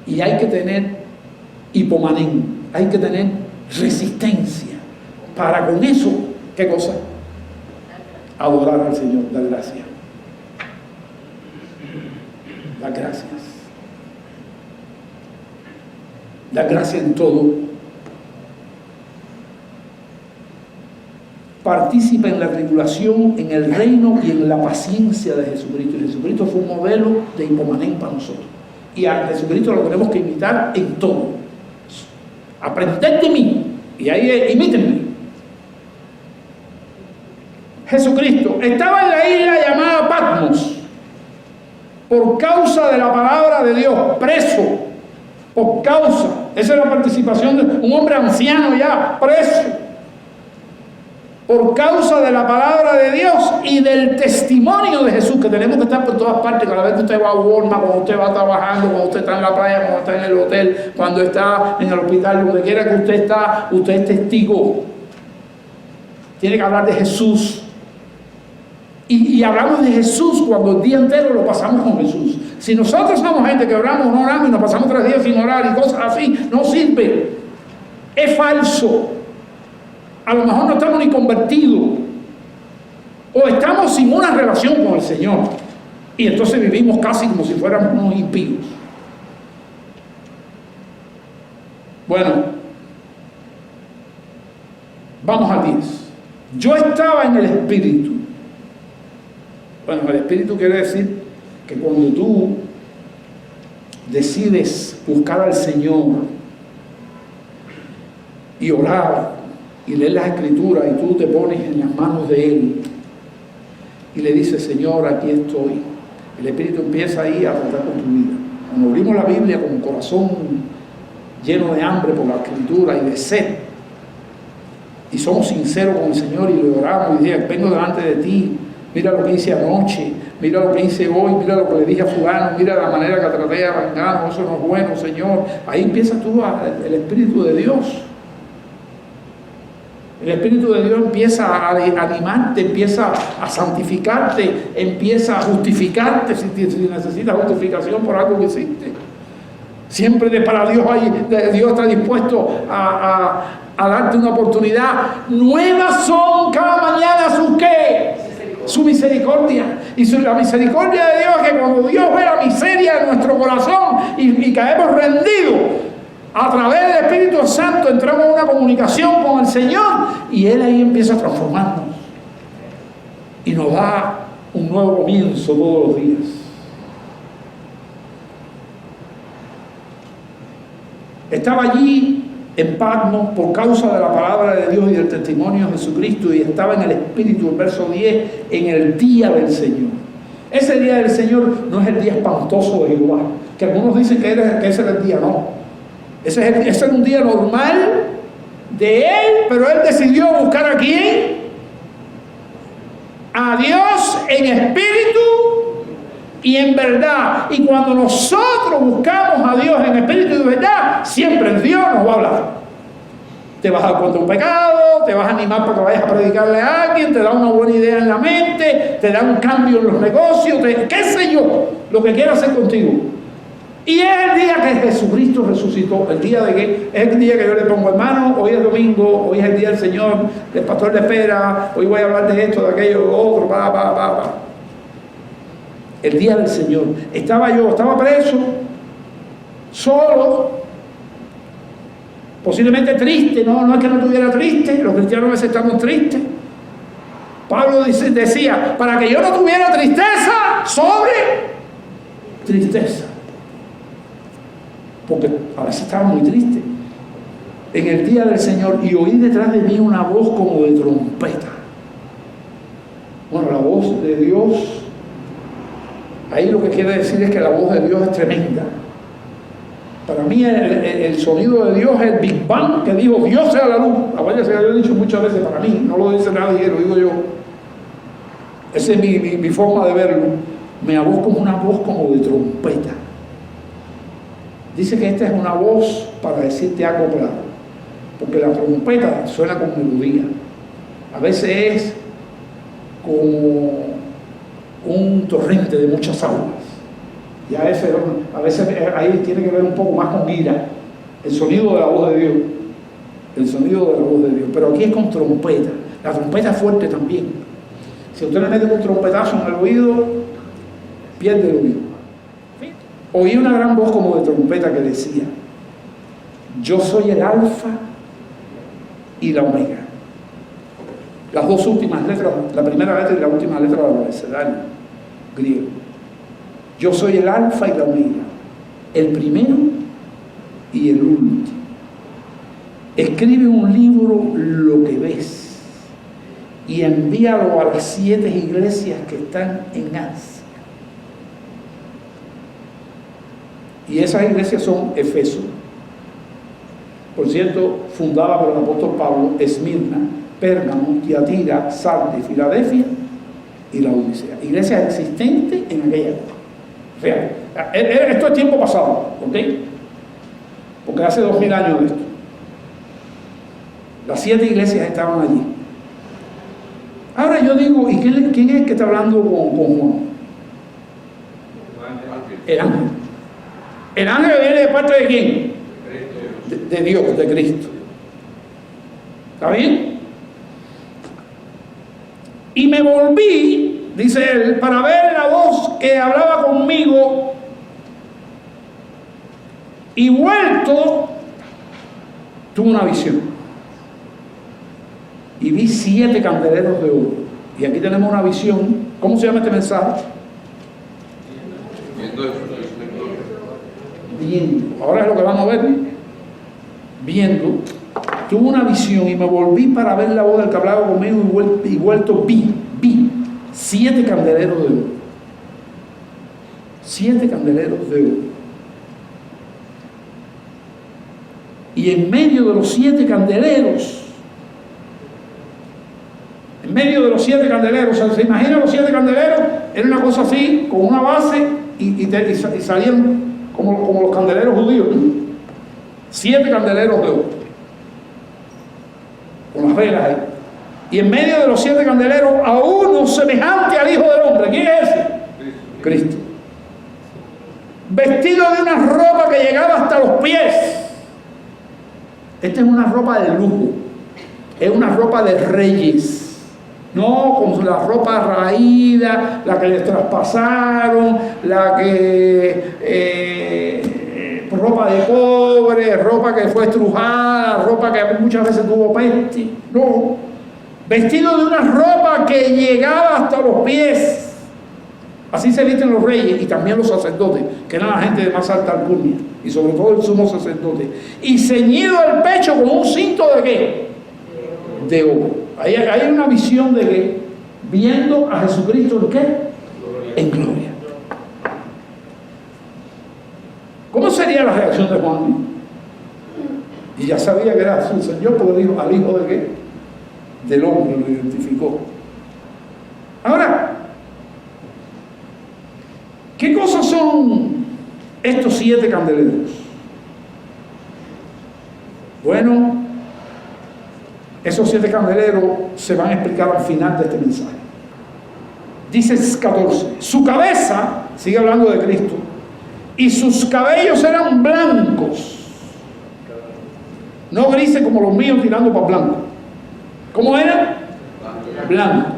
Y hay que tener hipomanén, hay que tener resistencia para con eso, ¿qué cosa? Adorar al Señor, dar gracias. Dar gracias. Dar gracias en todo. Participa en la tribulación, en el reino y en la paciencia de Jesucristo. Y Jesucristo fue un modelo de hipomanén para nosotros. Y a Jesucristo lo tenemos que imitar en todo. Aprended de mí. Y ahí imítenme. Jesucristo estaba en la isla llamada Patmos por causa de la palabra de Dios, preso, por causa. Esa es la participación de un hombre anciano ya, preso, por causa de la palabra de Dios y del testimonio de Jesús, que tenemos que estar por todas partes. Cada vez que usted va a Walmart, cuando usted va trabajando, cuando usted está en la playa, cuando está en el hotel, cuando está en el hospital, donde quiera que usted está, usted es testigo. Tiene que hablar de Jesús. Y hablamos de Jesús cuando el día entero lo pasamos con Jesús. Si nosotros somos gente que oramos, no oramos y nos pasamos 3 días sin orar y cosas así, no sirve. Es falso. A lo mejor no estamos ni convertidos, o estamos sin una relación con el Señor, y entonces vivimos casi como si fuéramos unos impíos. Bueno, vamos al 10. Yo estaba en el Espíritu. Bueno, el Espíritu quiere decir que cuando tú decides buscar al Señor y orar y leer las Escrituras, y tú te pones en las manos de Él y le dices: Señor, aquí estoy, el Espíritu empieza ahí a tratar con tu vida. Cuando abrimos la Biblia con un corazón lleno de hambre por la Escritura y de sed, y somos sinceros con el Señor y le oramos y decimos: vengo delante de ti, mira lo que hice anoche, mira lo que hice hoy, mira lo que le dije a fulano, mira la manera que traté a vengano, eso no es bueno, Señor. Ahí empieza tú el Espíritu de Dios. El Espíritu de Dios empieza a animarte, empieza a santificarte, empieza a justificarte si necesitas justificación por algo que hiciste. Siempre para Dios Dios está dispuesto a darte una oportunidad. Nuevas son cada mañana sus ¿qué? Su misericordia. Y la misericordia de Dios es que cuando Dios ve la miseria de nuestro corazón y caemos rendidos, a través del Espíritu Santo entramos en una comunicación con el Señor y Él ahí empieza a transformarnos y nos da un nuevo comienzo todos los días. Estaba allí en Patmos por causa de la palabra de Dios y del testimonio de Jesucristo, y estaba en el Espíritu, el verso 10, en el día del Señor. Ese día del Señor no es el día espantoso de Jehová, que algunos dicen que ese era el día, no. Ese es un día normal de Él, pero Él decidió buscar ¿a quién? A Dios en espíritu y en verdad. Y cuando nosotros buscamos a Dios en espíritu y en verdad, siempre Dios nos va a hablar. Te vas a dar cuenta de un pecado, te vas a animar para que vayas a predicarle a alguien, te da una buena idea en la mente, te da un cambio en los negocios, qué sé yo, lo que quiera hacer contigo. Y es el día que Jesucristo resucitó, el día de que es el día que yo le pongo, hermano, hoy es domingo, hoy es el día del Señor, el pastor le espera, hoy voy a hablar de esto, de aquello, de otro, va. El día del Señor. Estaba preso, solo, posiblemente triste, no es que no estuviera triste, los cristianos a veces estamos tristes. Pablo decía, para que yo no tuviera tristeza sobre tristeza. Porque a veces estaba muy triste. En el día del Señor, y oí detrás de mí una voz como de trompeta. Bueno, la voz de Dios, ahí lo que quiere decir es que la voz de Dios es tremenda. Para mí el sonido de Dios es el Big Bang que dijo Dios sea la luz. Acuérdense que lo he dicho muchas veces, para mí, no lo dice nadie, lo digo yo. Esa es mi forma de verlo. Me voz como una voz como de trompeta. Dice que esta es una voz para decirte algo claro, porque la trompeta suena con melodía. A veces es como un torrente de muchas aguas. Y a veces ahí tiene que ver un poco más con ira, el sonido de la voz de Dios, el sonido de la voz de Dios. Pero aquí es con trompeta. La trompeta es fuerte también. Si usted le mete un trompetazo en el oído, pierde el oído. Oí una gran voz como de trompeta que decía: yo soy el alfa y la omega. Las dos últimas letras, la primera letra y la última letra del abecedario griego. Yo soy el alfa y la omega, el primero y el último. Escribe un libro lo que ves y envíalo a las 7 iglesias que están en Asia. Y esas iglesias son Efeso, por cierto, fundada por el apóstol Pablo, Esmirna, Pérgamo, Tiatira, Sardis, Filadelfia y la Odisea. Iglesias existentes en aquella época. Real. Esto es tiempo pasado, ¿ok? Porque hace 2000 años de esto. Las 7 iglesias estaban allí. Ahora yo digo, ¿y quién es el que está hablando con Juan? El ángel. ¿El ángel viene de parte de quién? De Dios, de Cristo. ¿Está bien? Y me volví, dice él, para ver la voz que hablaba conmigo, y vuelto, tuve una visión. Y vi 7 candeleros de oro. Y aquí tenemos una visión. ¿Cómo se llama este mensaje? Viendo. Ahora es lo que vamos a ver. Viendo. Tuve una visión y me volví para ver la voz del que hablaba conmigo, y vuelto vi 7 candeleros de oro. 7 candeleros de oro. Y en medio de los 7 candeleros, ¿se imaginan los 7 candeleros? Era una cosa así, con una base, y salían como los candeleros judíos, ¿no? 7 candeleros de oro, con las velas ahí. Y en medio de los 7 candeleros, a uno semejante al Hijo del Hombre. ¿Quién es ese? Cristo. Vestido de una ropa que llegaba hasta los pies. Esta es una ropa de lujo, es una ropa de reyes. No con la ropa raída, la que les traspasaron, la que ropa de pobre, ropa que fue estrujada, ropa que muchas veces tuvo peste. No, vestido de una ropa que llegaba hasta los pies. Así se visten los reyes y también los sacerdotes, que eran la gente de más alta alcurnia, y sobre todo el sumo sacerdote. Y ceñido el pecho con un cinto de ¿qué? De oro. Ahí hay una visión de que viendo a Jesucristo ¿en qué? En gloria. ¿Cómo sería la reacción de Juan? Y ya sabía que era su Señor, porque dijo al Hijo de qué? Del hombre, lo identificó. Ahora, ¿qué cosas son estos 7 candeleros? Bueno, esos 7 candeleros se van a explicar al final de este mensaje. Dice 14, su cabeza, sigue hablando de Cristo, y sus cabellos eran blancos, no grises como los míos tirando para blanco. ¿Cómo eran? Blanco.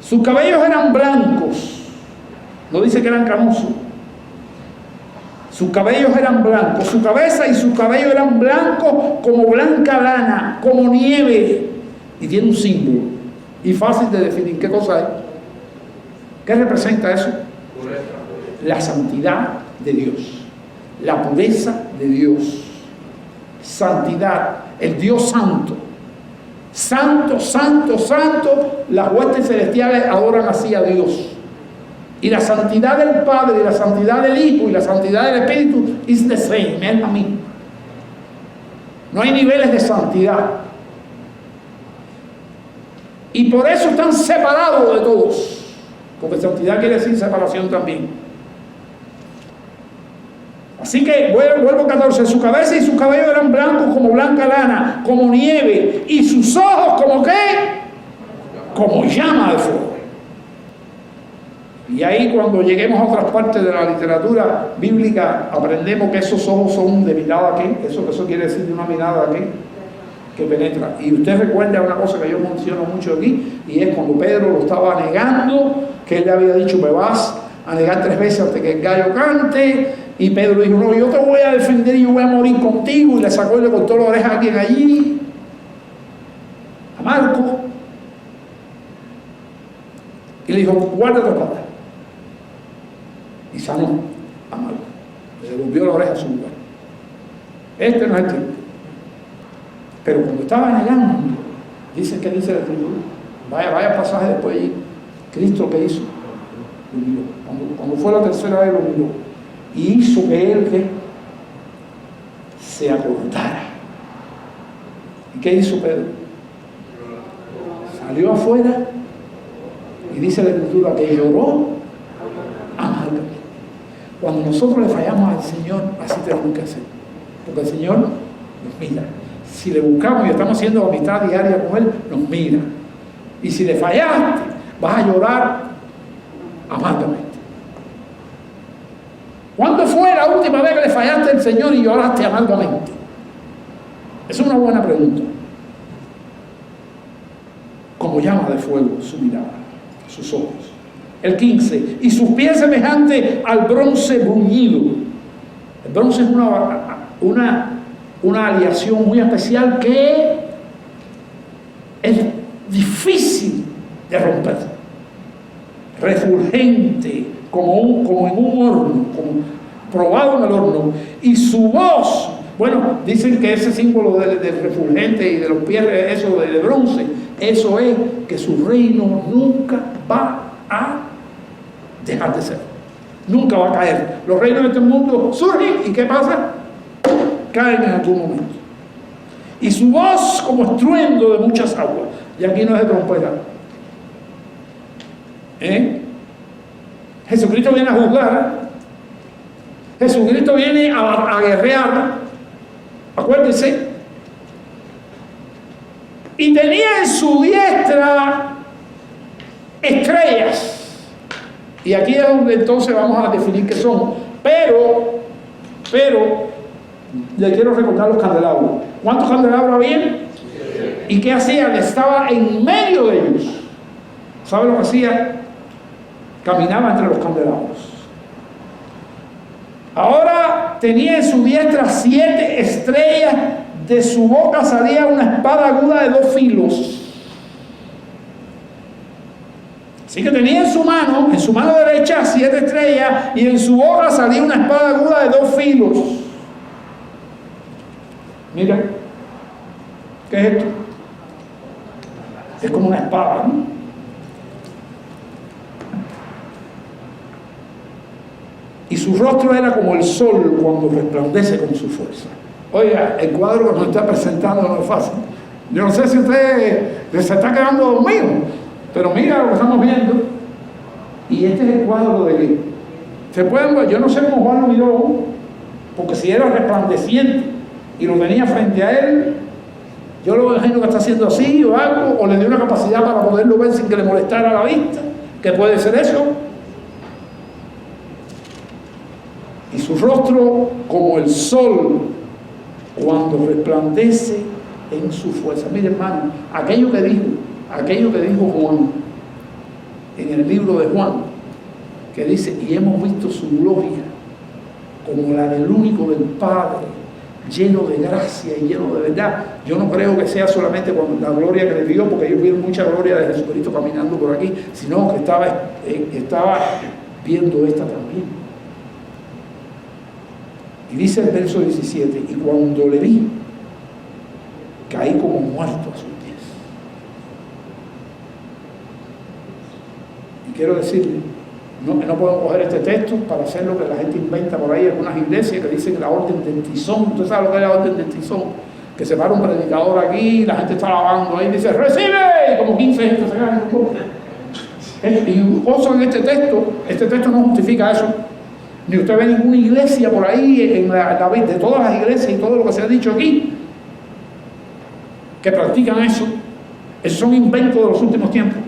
Sus cabellos eran blancos, no dice que eran canosos. Sus cabellos eran blancos, su cabeza y sus cabellos eran blancos como blanca lana, como nieve. Y tiene un símbolo. Y fácil de definir. ¿Qué cosa es? ¿Qué representa eso? La santidad de Dios. La pureza de Dios. Santidad. El Dios santo. Santo, santo, santo. Las huestes celestiales adoran así a Dios. Y la santidad del Padre, y la santidad del Hijo, y la santidad del Espíritu is the same, es la misma. No hay niveles de santidad. Y por eso están separados de todos. Porque santidad quiere decir separación también. Así que, vuelvo 14, su cabeza y sus cabellos eran blancos como blanca lana, como nieve, y sus ojos como ¿qué? Como llama de fuego. Y ahí cuando lleguemos a otras partes de la literatura bíblica, aprendemos que esos ojos son de mirada ¿qué? Eso quiere decir de una mirada ¿qué? Que penetra. Y usted recuerda una cosa que yo menciono mucho aquí, y es cuando Pedro lo estaba negando, que él le había dicho, me vas a negar 3 veces hasta que el gallo cante, y Pedro dijo, no, yo te voy a defender y yo voy a morir contigo, y le sacó y le cortó la oreja a alguien allí, a Marco, y le dijo, guarda tu espada, y sanó a Marco, le devolvió la oreja a su lugar. Este no es el tiempo. Pero cuando estaba negando, dice que dice la escritura, vaya pasaje después allí, Cristo que hizo, lo miró. Cuando fue la tercera vez lo miró y hizo que él ¿qué? Se acordara. ¿Y qué hizo Pedro? Salió afuera y dice la escritura que lloró amargamente. Cuando nosotros le fallamos al Señor, así tenemos que hacer, porque el Señor nos mira. Si le buscamos y estamos haciendo amistad diaria con Él, nos mira. Y si le fallaste, vas a llorar amargamente. ¿Cuándo fue la última vez que le fallaste al Señor y lloraste amargamente? Es una buena pregunta. Como llama de fuego su mirada, sus ojos. El 15. Y sus pies semejantes al bronce bruñido. El bronce es una aleación muy especial que es difícil de romper, refulgente, como en un horno, como probado en el horno, y su voz, bueno, dicen que ese símbolo del refulgente y de los pies, eso de bronce, eso es que su reino nunca va a dejar de ser, nunca va a caer. Los reinos de este mundo surgen y ¿qué pasa? Caen en algún momento. Y su voz como estruendo de muchas aguas. Y aquí no es de trompeta. Jesucristo viene a juzgar. Jesucristo viene a guerrear. Acuérdense. Y tenía en su diestra estrellas. Y aquí es donde entonces vamos a definir qué son. Pero le quiero recordar los candelabros. ¿Cuántos candelabros había? ¿Y qué hacían? Estaba en medio de ellos. ¿Sabe lo que hacía? Caminaba entre los candelabros. Ahora tenía en su diestra 7 estrellas. De su boca salía una espada aguda de 2 filos. Así que tenía en su mano derecha 7 estrellas y en su boca salía una espada aguda de 2 filos. Mira, ¿qué es esto? Es como una espada, ¿no? Y su rostro era como el sol cuando resplandece con su fuerza. Oiga, el cuadro que nos está presentando no es fácil. Yo no sé si usted se está quedando dormido, pero mira lo que estamos viendo. Y este es el cuadro de que se pueden ver. Yo no sé cómo Juan lo miró, porque si era resplandeciente y lo tenía frente a él, yo lo imagino que está haciendo así o algo, o le dio una capacidad para poderlo ver sin que le molestara la vista, que puede ser eso. Y su rostro como el sol cuando resplandece en su fuerza. Mire, hermano, aquello que dijo Juan en el libro de Juan, que dice, y hemos visto su gloria como la del único del Padre, lleno de gracia y lleno de verdad. Yo no creo que sea solamente cuando la gloria que le vio, porque ellos vieron mucha gloria de Jesucristo caminando por aquí, sino que estaba viendo esta también. Y dice el verso 17, y cuando le vi, caí como muerto a sus pies. Y quiero decirle No podemos coger este texto para hacer lo que la gente inventa por ahí en algunas iglesias que dicen la orden del tizón. ¿Usted sabe lo que es la orden del tizón? Que se para un predicador aquí, la gente está alabando ahí y dice ¡recibe! Y como 15 gente se caen. Y usan este texto no justifica eso. Ni usted ve ninguna iglesia por ahí, de todas las iglesias y todo lo que se ha dicho aquí, que practican eso. Esos son inventos de los últimos tiempos.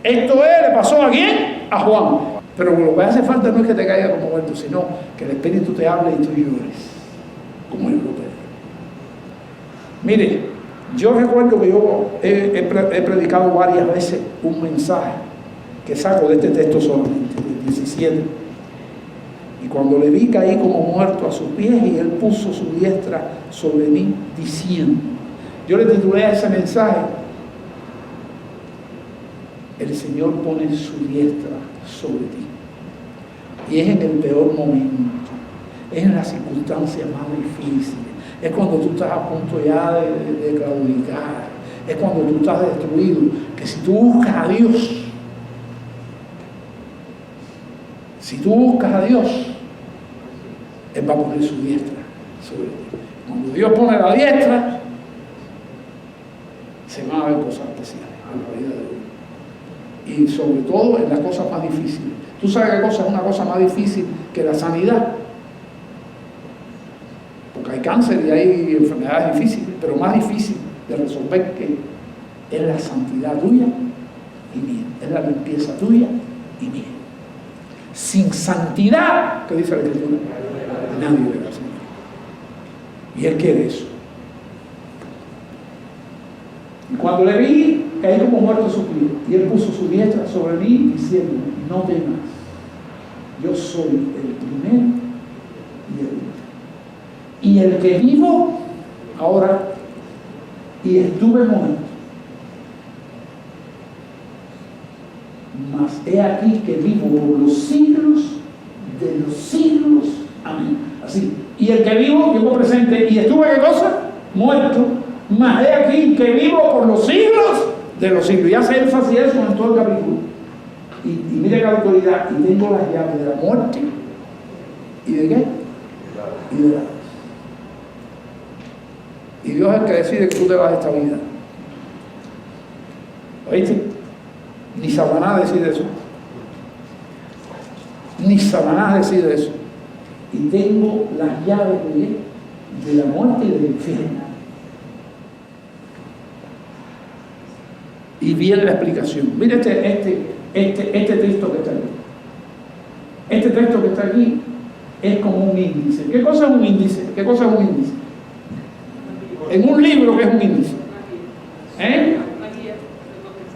Esto le pasó ¿a quién? A Juan. Pero lo que hace falta no es que te caiga como muerto, sino que el Espíritu te hable y tú llores, como el europeo. Mire, yo recuerdo que yo he predicado varias veces un mensaje que saco de este texto solamente, del 17. Y cuando le vi caí como muerto a sus pies y él puso su diestra sobre mí diciendo, yo le titulé a ese mensaje, el Señor pone su diestra sobre ti. Y es en el peor momento, es en las circunstancias más difíciles, es cuando tú estás a punto ya de claudicar, es cuando tú estás destruido, que si tú buscas a Dios, Él va a poner su diestra sobre ti. Cuando Dios pone la diestra, se van a ver cosas especiales en la vida de uno. Y sobre todo en las cosas más difíciles. ¿Tú sabes qué cosa es una cosa más difícil que la sanidad? Porque hay cáncer y hay enfermedades difíciles, pero más difícil de resolver que es la santidad tuya y mía, es la limpieza tuya y mía. Sin santidad, ¿qué dice la Escritura? Nadie verá al Señor. Y Él quiere eso. Y cuando le vi, caí como muerto a sus pies, y Él puso su diestra sobre mí diciendo, no temas, yo soy el primero y el último. Y el que vivo ahora y estuve muerto, mas he aquí que vivo por los siglos de los siglos. Amén. Así. Y el que vivo, tiempo presente, y estuve, ¿qué cosa? Muerto. Mas he aquí que vivo por los siglos de los siglos. Y hace énfasis eso en todo el capítulo. Y mire la autoridad. Y tengo las llaves de la muerte. ¿Y de qué? Y de la paz. Y Dios es el que decide que tú te vas de esta vida. ¿Oíste? Ni Satanás decide eso. Ni Satanás decide eso. Y tengo las llaves de la muerte y del infierno. Y viene la explicación. Mire este texto que está aquí. Este texto que está aquí es como un índice. ¿Qué cosa es un índice? ¿Qué cosa es un índice? En un libro, ¿qué es un índice?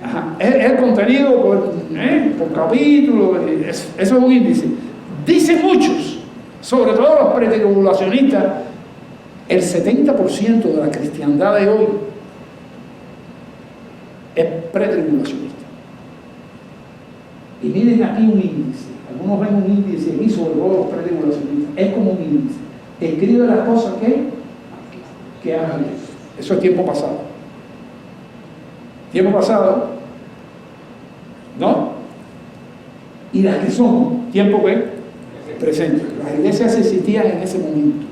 Ajá. Es el contenido por capítulo. Eso es un índice. Dicen muchos, sobre todo los pretribulacionistas, el 70% de la cristiandad de hoy es pretribulacionista. Y miren aquí un índice. Algunos ven un índice aquí, sobre todo los pretribulacionistas. Es como un índice. Escribe las cosas que hagan. Eso es tiempo pasado. Tiempo pasado, ¿no? Y las que son tiempo presente. Las iglesias existían en ese momento.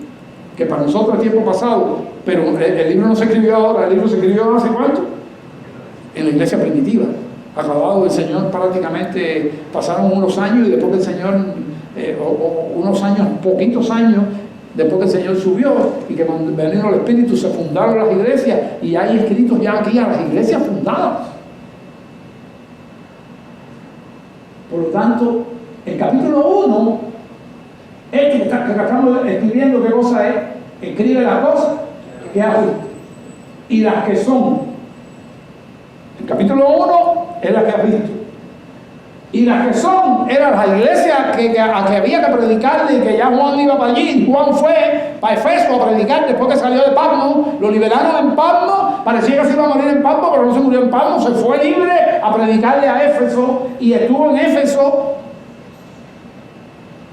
Que para nosotros es tiempo pasado, pero el libro no se escribió ahora, el libro se escribió ¿hace cuánto? En la iglesia primitiva. Acabado el Señor, prácticamente pasaron unos años y después que el Señor, unos años, poquitos años, después que el Señor subió y que cuando vino el Espíritu se fundaron las iglesias y hay escritos ya aquí a las iglesias fundadas. Por lo tanto, el capítulo 1, que estamos escribiendo, ¿qué cosa es? Escribe las cosas que hace y las que son. El capítulo 1 es la que has visto. Y las que son, eran las iglesias a que había que predicarle y que ya Juan iba para allí. Juan fue para Efeso a predicar después que salió de Patmos. Lo liberaron en Patmos, parecía que se iba a morir en Patmos, pero no se murió en Patmos, se fue libre a predicarle a Éfeso y estuvo en Éfeso.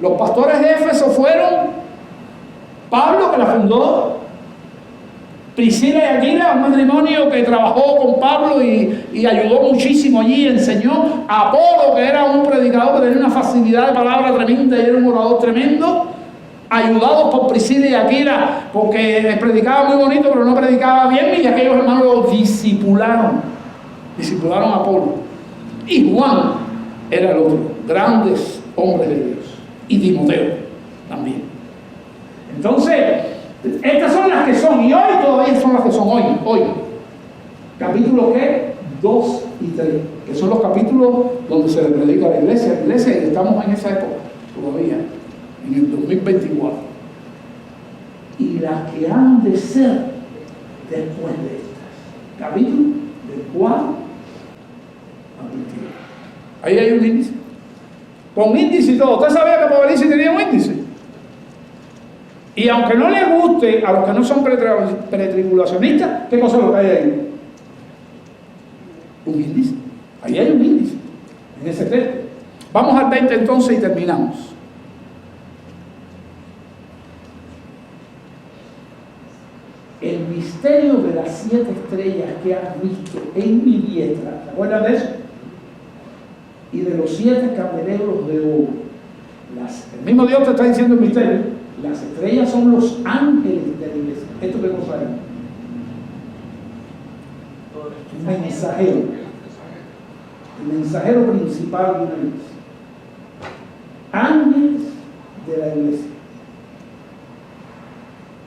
Los pastores de Éfeso fueron Pablo, que la fundó, Priscila y Aquila, un matrimonio que trabajó con Pablo y ayudó muchísimo allí, enseñó. Apolo, que era un predicador que tenía una facilidad de palabra tremenda y era un orador tremendo, ayudados por Priscila y Aquila, porque predicaba muy bonito, pero no predicaba bien, y aquellos hermanos lo discipularon a Apolo. Y Juan era el otro, grandes hombres de Dios, y Timoteo también. Entonces, estas son las que son, y hoy todavía son las que son, hoy. Capítulo ¿qué? 2 y 3, que son los capítulos donde se le predica a la iglesia. La iglesia, y estamos en esa época todavía, en el 2024. Y las que han de ser después de estas. Capítulo del 4 al 21. Ahí hay un índice. Con índice y todo. ¿Usted sabía que Apocalipsis tenía un índice? Y aunque no les guste a los que no son pretribulacionistas, ¿qué cosa es lo que hay ahí? Un índice. Ahí hay un índice. En ese texto. Vamos al 20 entonces y terminamos. El misterio de las 7 estrellas que has visto en mi diestra, ¿se acuerdan de eso? Y de los 7 candeleros de oro. El mismo Dios te está diciendo el misterio. Las estrellas son los ángeles de la iglesia. ¿Esto qué cosa es? Mensajero. El mensajero principal de una iglesia. Ángeles de la iglesia.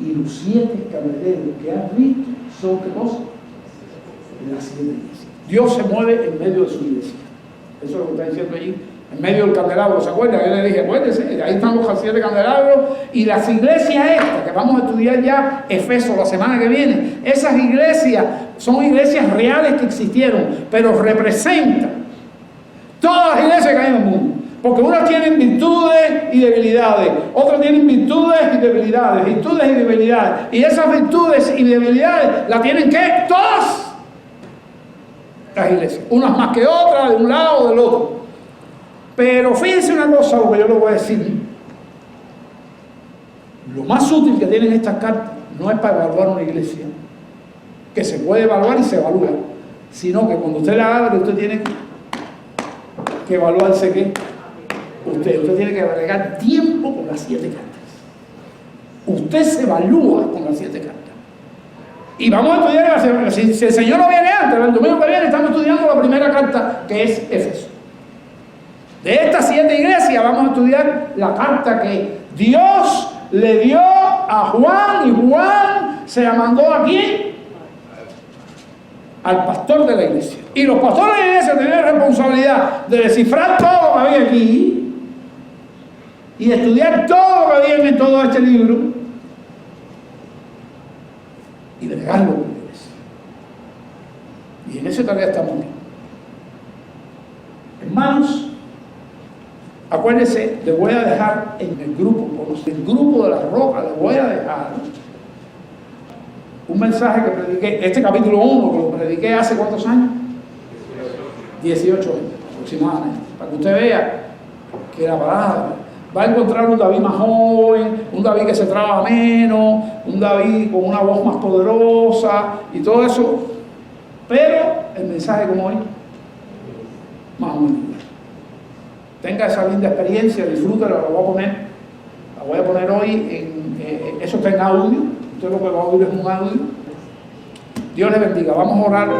Y los 7 candeleros que has visto son ¿qué cosa? Las 7 iglesias. Dios se mueve en medio de su iglesia. Eso es lo que está diciendo allí. En medio del candelabro, ¿se acuerdan? Yo le dije, acuérdense, ahí están los 7 candelabros y las iglesias estas, que vamos a estudiar ya Efeso la semana que viene, esas iglesias son iglesias reales que existieron, pero representan todas las iglesias que hay en el mundo. Porque unas tienen virtudes y debilidades, otras tienen virtudes y debilidades. Y esas virtudes y debilidades las tienen ¿qué? Todas las iglesias, unas más que otras, de un lado o del otro. Pero fíjense una cosa, lo que yo les voy a decir. Lo más útil que tienen estas cartas no es para evaluar una iglesia, que se puede evaluar y se evalúa, sino que cuando usted la abre, usted tiene que evaluarse ¿qué? Usted tiene que agregar tiempo con las 7 cartas. Usted se evalúa con las 7 cartas. Y vamos a estudiar, si el Señor no viene antes, el domingo que viene estamos estudiando la primera carta, que es Efeso. De estas 7 iglesias vamos a estudiar la carta que Dios le dio a Juan, y Juan se la mandó ¿a quién? Al pastor de la iglesia. Y los pastores de la iglesia tenían la responsabilidad de descifrar todo lo que había aquí y de estudiar todo lo que había en todo este libro y delegarlo con la iglesia. Y en esa tarea estamos bien. Hermanos, acuérdense, les voy a dejar en el grupo de la roca, les voy a dejar un mensaje que prediqué, este capítulo 1, que lo prediqué hace ¿cuántos años? 18 años aproximadamente, para que usted vea que la palabra va a encontrar un David más joven, un David que se traba menos, un David con una voz más poderosa y todo eso, pero el mensaje como hoy, más o menos. Tenga esa linda experiencia, disfrútela, la voy a poner hoy, eso está en audio, usted lo que va a oír es un audio. Dios le bendiga, vamos a orar.